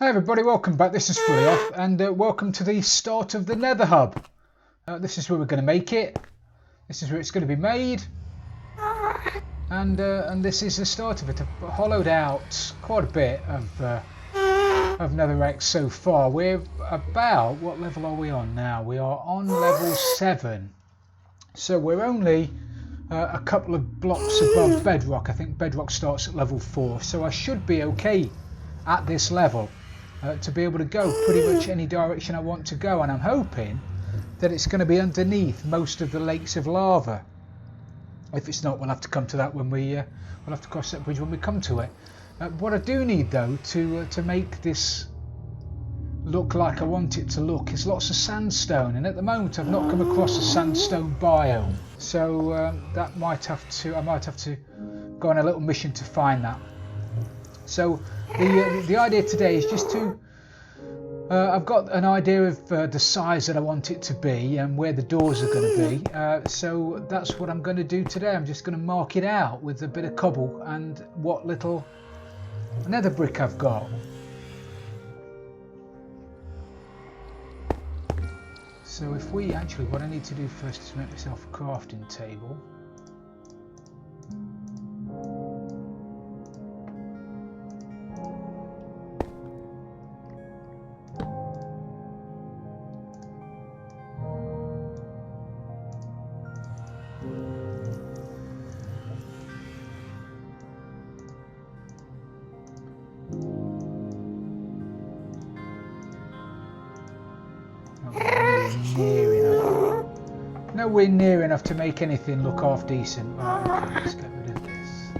Hi everybody, welcome back. This is Frilioth and welcome to the start of the Nether Hub. This is where we're going to make it. This is where it's going to be made. And this is the start of it. I've hollowed out quite a bit of netherrack so far. We're about, what level are we on now? We are on level 7. So we're only a couple of blocks above bedrock. I think bedrock starts at level 4. So I should be okay at this level. To be able to go pretty much any direction I want to go, and I'm hoping that it's going to be underneath most of the lakes of lava. If it's not, we'll have to come to that when we'll have to cross that bridge when we come to it. What I do need though to make this look like I want it to look is lots of sandstone, and at the moment I've not come across a sandstone biome, so I might have to go on a little mission to find that. So the idea today is just to I've got an idea of the size that I want it to be and where the doors are going to be, so that's what I'm going to do today. I'm just going to mark it out with a bit of cobble and what little nether brick I've got. So if we actually, what I need to do first is make myself a crafting table. Nowhere near enough to make anything look half decent. Right, okay, let's get rid of this.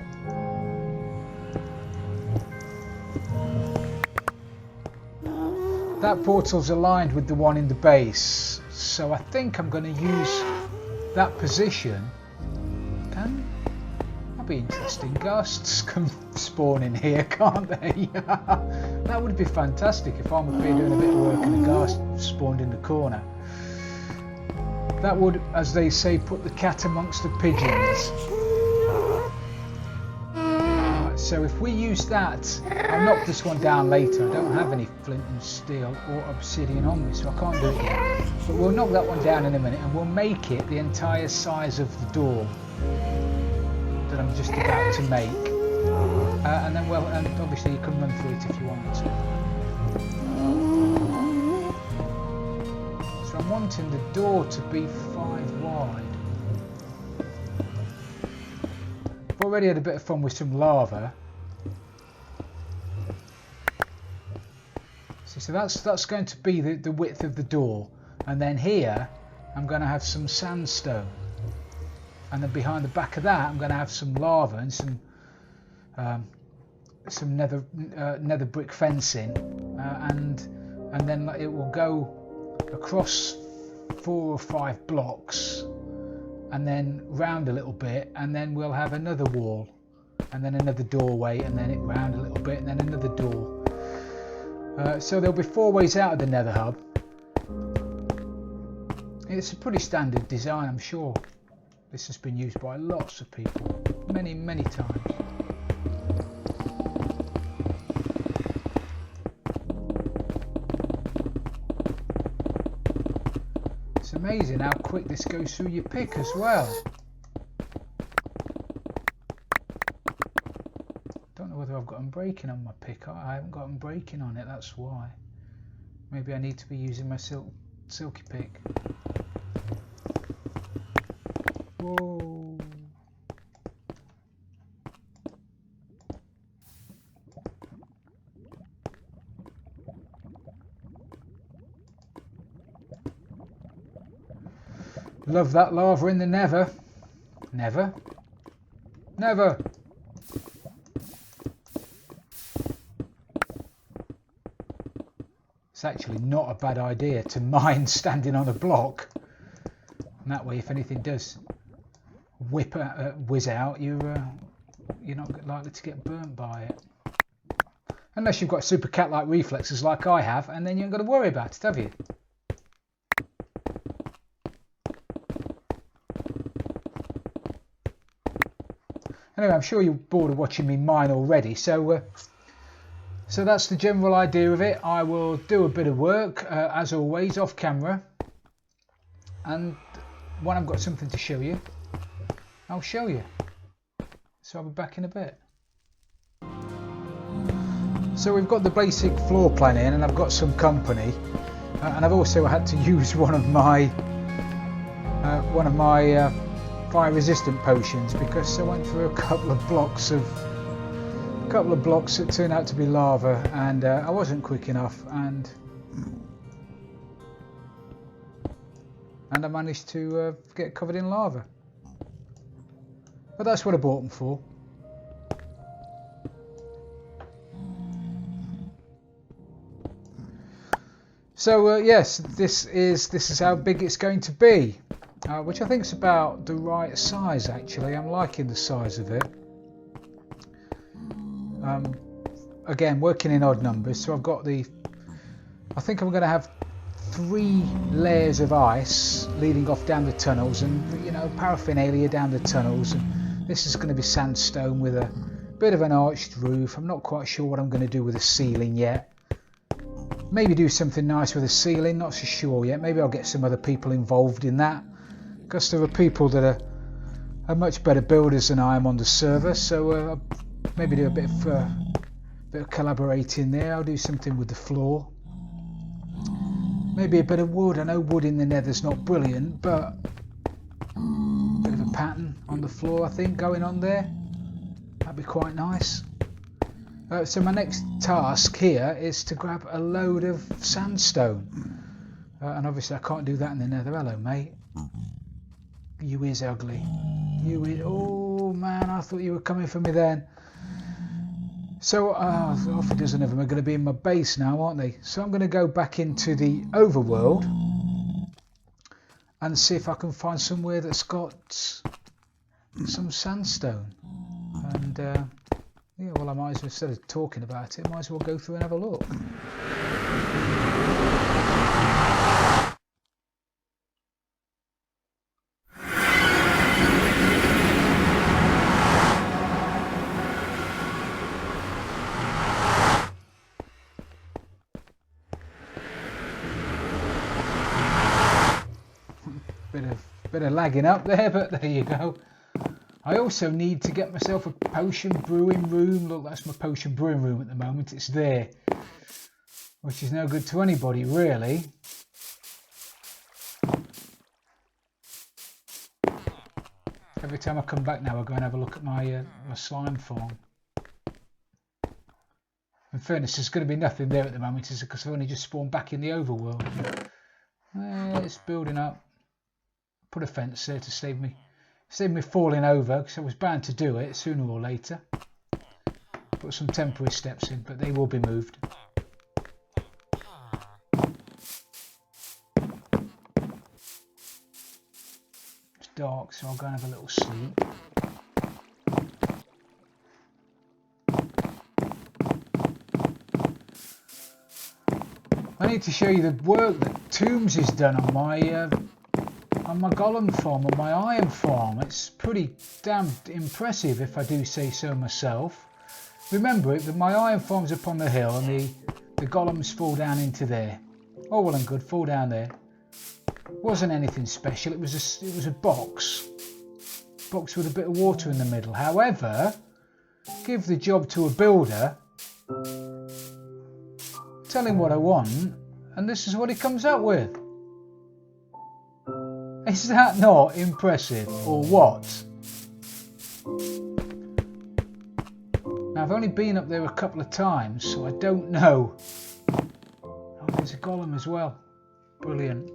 That portal's aligned with the one in the base, so I think I'm going to use that position. That'll be interesting. Ghasts can spawn in here, can't they? That would be fantastic if I'm up here doing a bit of work and a ghast spawned in the corner. That would, as they say, put the cat amongst the pigeons. Right, so if we use that, I'll knock this one down later. I don't have any flint and steel or obsidian on me, so I can't do it yet. But we'll knock that one down in a minute and we'll make it the entire size of the door that I'm just about to make. And then, well, and obviously you can run through it if you want to. I'm wanting the door to be 5 wide. I've already had a bit of fun with some lava. So that's going to be the width of the door, and then here I'm going to have some sandstone, and then behind the back of that I'm going to have some lava and some nether brick fencing, and then it will go across 4 or 5 blocks and then round a little bit, and then we'll have another wall and then another doorway, and then it round a little bit and then another door. So there'll be 4 ways out of the Nether Hub. It's a pretty standard design. I'm sure this has been used by lots of people many times. It's amazing how quick this goes through your pick as well. Don't know whether I've got unbreaking on my pick. I haven't got unbreaking on it, that's why. Maybe I need to be using my silky pick. Whoa. Love that lava in the Nether. Never. It's actually not a bad idea to mine standing on a block. And that way, if anything does whiz out, you're not likely to get burnt by it. Unless you've got super cat-like reflexes like I have, and then you ain't got to worry about it, have you? Anyway, I'm sure you're bored of watching me mine already, so So that's the general idea of it. I will do a bit of work, as always, off camera. And when I've got something to show you, I'll show you. So I'll be back in a bit. So we've got the basic floor plan in, and I've got some company. And I've also had to use one of my fire resistant potions, because I went through a couple of blocks that turned out to be lava, and I wasn't quick enough, and I managed to get covered in lava. But that's what I bought them for. So yes, this is how big it's going to be, which I think is about the right size. Actually, I'm liking the size of it. Again, working in odd numbers, so I've got I think I'm going to have 3 layers of ice leading off down the tunnels, and paraphernalia down the tunnels, and this is going to be sandstone with a bit of an arched roof. I'm not quite sure what I'm going to do with the ceiling yet. Maybe do something nice with the ceiling, not so sure yet. Maybe I'll get some other people involved in that, because there are people that are much better builders than I am on the server, so I'll maybe do a bit of collaborating there. I'll do something with the floor, maybe a bit of wood. I know wood in the nether's not brilliant, but a bit of a pattern on the floor I think going on there, that'd be quite nice. So my next task here is to grab a load of sandstone, and obviously I can't do that in the nether. Hello mate, you is ugly, you is, oh man, I thought you were coming for me then. So half a dozen of them are going to be in my base now, aren't they? So I'm going to go back into the overworld and see if I can find somewhere that's got some sandstone. And yeah, well, I might as well, instead of talking about it, I might as well go through and have a look. Bit of lagging up there, but there you go. I also need to get myself a potion brewing room. Look, that's my potion brewing room at the moment. It's there, which is no good to anybody really. Every time I come back now, I go and have a look at my slime farm. In fairness, there's going to be nothing there at the moment, is it? Because I've only just spawned back in the overworld. It's building up. Put a fence there to save me falling over, because I was bound to do it sooner or later. Put some temporary steps in, but they will be moved. It's dark, so I'll go and have a little sleep. I need to show you the work that Tombs has done on my golem farm, on my iron farm. It's pretty damn impressive, if I do say so myself. Remember it, that my iron farm's up on the hill, and the golems fall down into there. Oh well and good, fall down there. Wasn't anything special. It was a box with a bit of water in the middle. However, give the job to a builder, tell him what I want, and this is what he comes up with. Is that not impressive, or what? Now, I've only been up there a couple of times, so I don't know. Oh, there's a golem as well. Brilliant.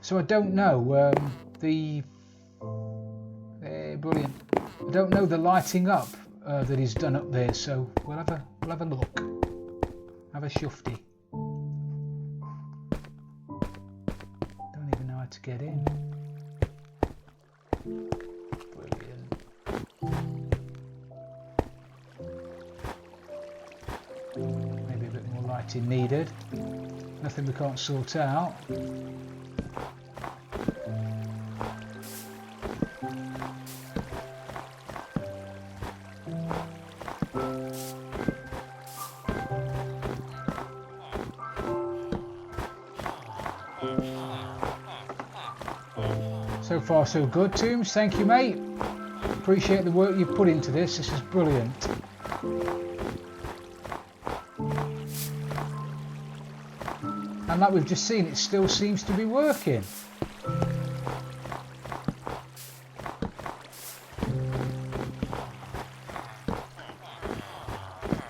So I don't know brilliant. I don't know the lighting up that he's done up there, so we'll have a look. Have a shufty. To get in. Brilliant. Maybe a bit more lighting needed. Nothing we can't sort out. far so good. Tombs, thank you, mate. Appreciate the work you've put into this. This is brilliant. And like we've just seen, it still seems to be working.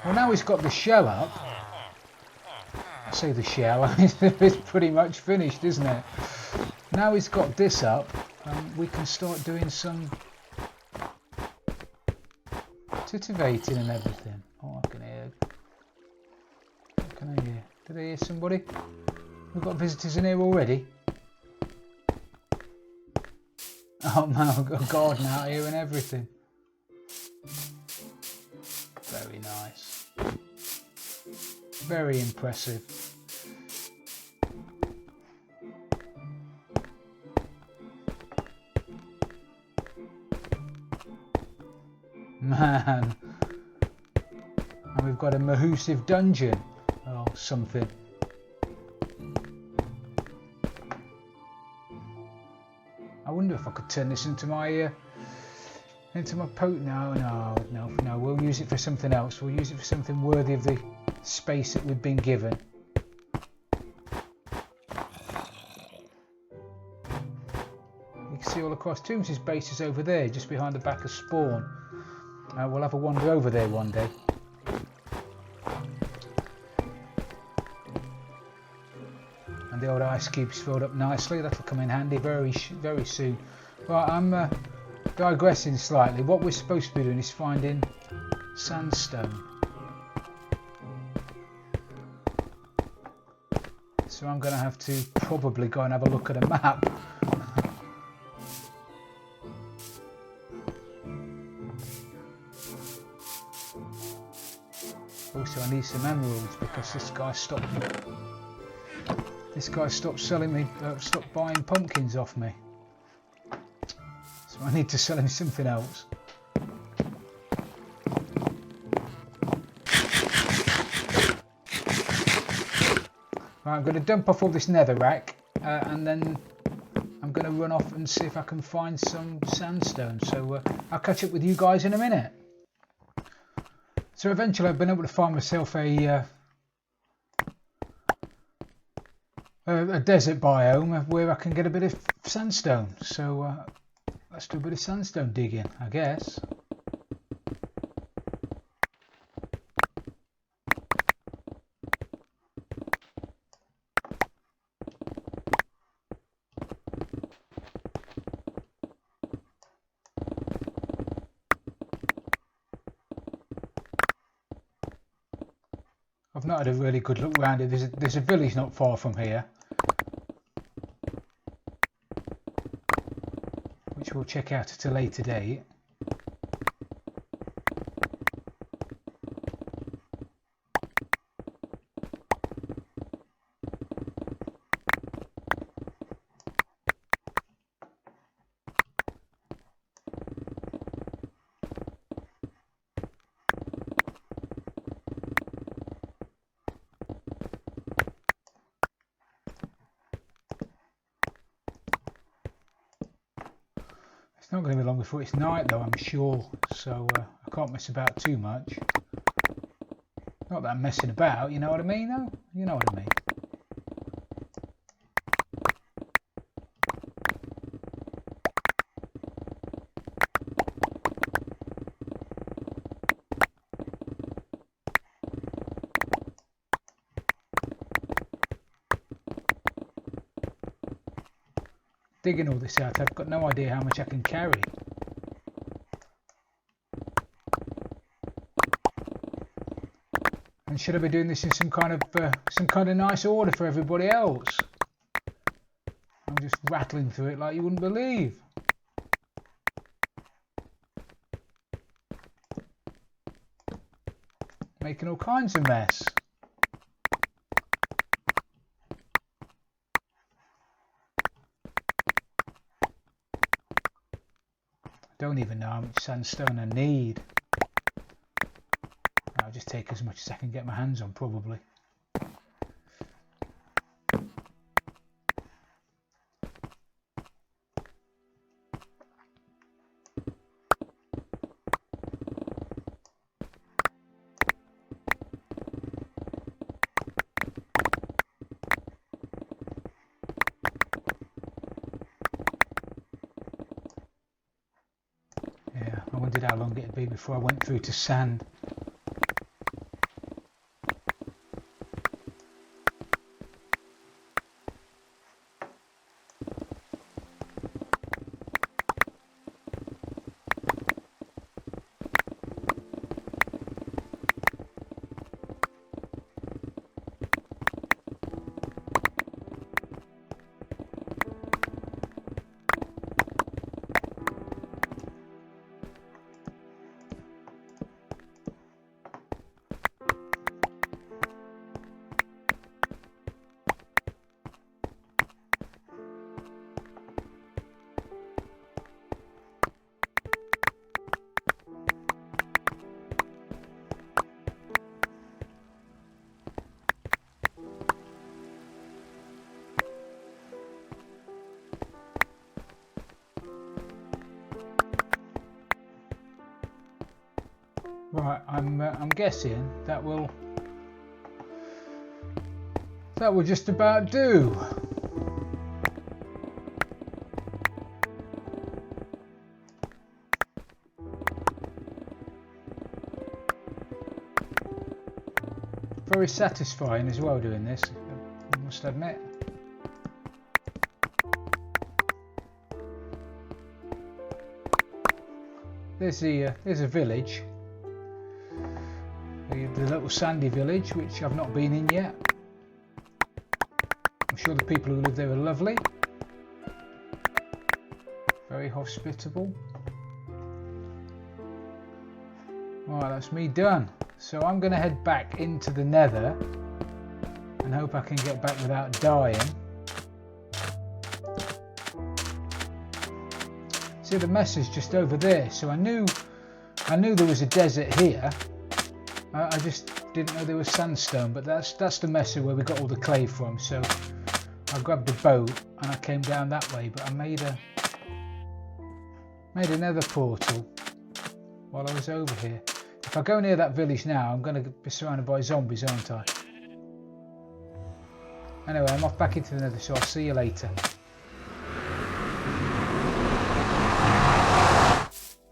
Well, now he's got the shell up. I say the shell, it's pretty much finished, isn't it? Now he's got this up, we can start doing some titivating and everything. Oh, I can hear. What can I hear? Did I hear somebody? We've got visitors in here already. Oh my God, now hearing everything. Very nice. Very impressive. Man. And we've got a Mahusive dungeon. Oh, something. I wonder if I could turn this into my No, we'll use it for something else. We'll use it for something worthy of the space that we've been given. You can see all across. Tombs' base is over there, just behind the back of Spawn. We'll have a wander over there one day. And the old ice cube's filled up nicely. That'll come in handy very soon. Right, I'm digressing slightly. What we're supposed to be doing is finding sandstone. So I'm going to have to probably go and have a look at a map. Also, I need some emeralds because this guy stopped stopped buying pumpkins off me. So I need to sell him something else. Right, I'm going to dump off all this netherrack and then I'm going to run off and see if I can find some sandstone. So I'll catch up with you guys in a minute. So eventually I've been able to find myself a desert biome where I can get a bit of sandstone. So let's do a bit of sandstone digging, I guess. I've not had a really good look around it. There's a village not far from here, which we'll check out at a later date. It's not going to be long before it's night though, I'm sure, so I can't mess about too much. Not that I'm messing about, you know what I mean though? You know what I mean. Digging all this out, I've got no idea how much I can carry. And should I be doing this in some kind of nice order for everybody else? I'm just rattling through it like you wouldn't believe. Making all kinds of mess. Don't even know how much sandstone I need. I'll just take as much as I can get my hands on, probably. wondered how long it'd be before I went through to sand. Right, I'm guessing that will just about do. Very satisfying as well doing this, I must admit. There's a village. The little sandy village, which I've not been in yet. I'm sure the people who live there are lovely, very hospitable. Right, that's me done. So I'm going to head back into the Nether and hope I can get back without dying. See, the mess is just over there, so I knew there was a desert here. I just didn't know there was sandstone, but that's the mesa where we got all the clay from. So I grabbed a boat and I came down that way, but I made a nether portal while I was over here. If I go near that village now, I'm going to be surrounded by zombies, aren't I? Anyway, I'm off back into the Nether, so I'll see you later.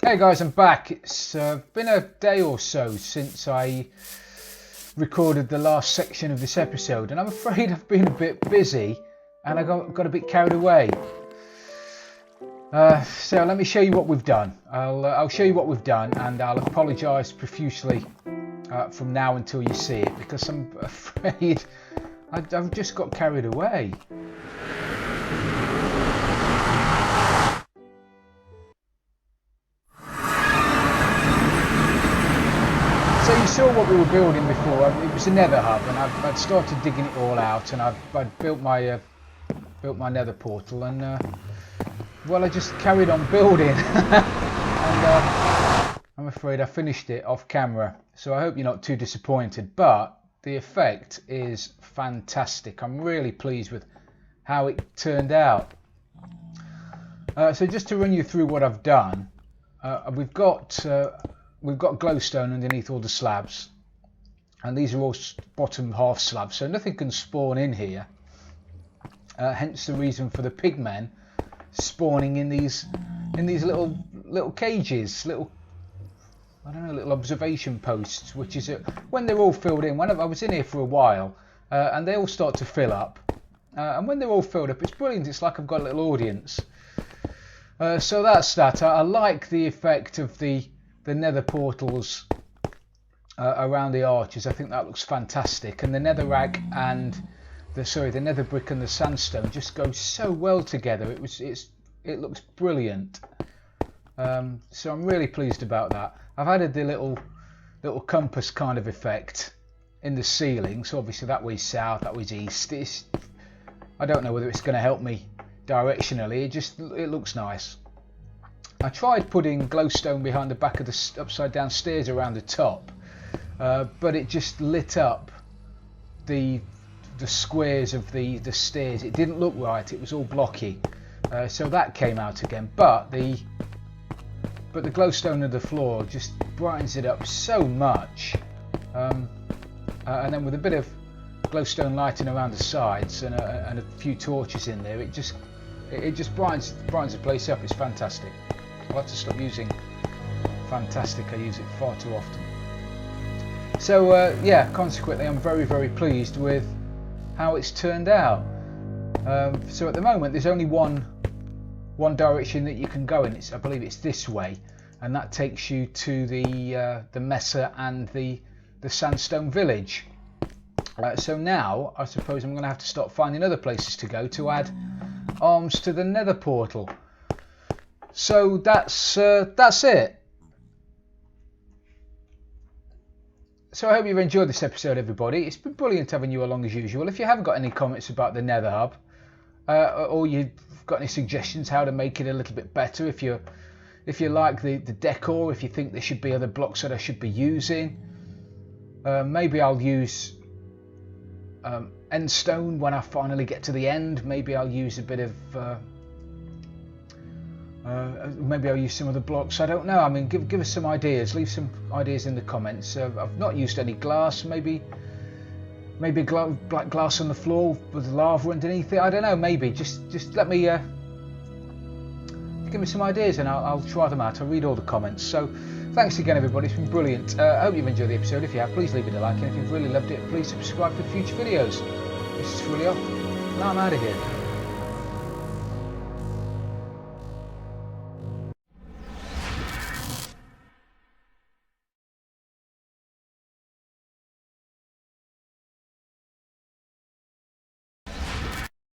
Hey guys, I'm back. It's been a day or so since I recorded the last section of this episode, and I'm afraid I've been a bit busy and I got a bit carried away. So let me show you what we've done. I'll show you what we've done, and I'll apologise profusely from now until you see it, because I'm afraid I've just got carried away. So you saw what we were building before. It was a Nether Hub, and I'd started digging it all out, and I'd built my Nether portal, and well, I just carried on building, and I'm afraid I finished it off camera. So I hope you're not too disappointed, but the effect is fantastic. I'm really pleased with how it turned out. So just to run you through what I've done, we've got glowstone underneath all the slabs, and these are all bottom half slabs, so nothing can spawn in here. Hence the reason for the pigmen spawning in these little cages, little observation posts, which is when they're all filled in. I was in here for a while, and they all start to fill up, and when they're all filled up, it's brilliant. It's like I've got a little audience. So that's that. I like the effect of the nether portals around the arches. I think that looks fantastic, and the netherrack and the nether brick and the sandstone just go so well together. It looks brilliant. So I'm really pleased about that. I've added the little compass kind of effect in the ceiling, so obviously that way's south, that way's east. I don't know whether it's going to help me directionally. It looks nice. I tried putting glowstone behind the back of the upside down stairs around the top, but it just lit up the squares of the stairs. It didn't look right. It was all blocky, so that came out again. But the glowstone of the floor just brightens it up so much, and then with a bit of glowstone lighting around the sides and a few torches in there, it just brightens the place up. It's fantastic. I'll have to stop using fantastic. I use it far too often. So yeah, consequently I'm very, very pleased with how it's turned out. So at the moment there's only one direction that you can go in. I believe it's this way, and that takes you to the Mesa and the Sandstone Village. So now I suppose I'm going to have to start finding other places to go to add arms to the Nether portal. So that's it. So I hope you've enjoyed this episode, everybody. It's been brilliant having you along as usual. If you haven't got any comments about the Nether Hub, or you've got any suggestions how to make it a little bit better, if you like the decor, if you think there should be other blocks that I should be using, maybe I'll use end stone when I finally get to the end. Maybe I'll use a bit of maybe I'll use some of the blocks. I don't know. I mean, give us some ideas. Leave some ideas in the comments. I've not used any glass. Maybe black glass on the floor with lava underneath it. I don't know. Maybe just let me give me some ideas and I'll try them out. I'll read all the comments. So thanks again, everybody. It's been brilliant. I hope you've enjoyed the episode. If you have, please leave it a like, and if you've really loved it, please subscribe for future videos. This is Frilioth, and I'm out of here.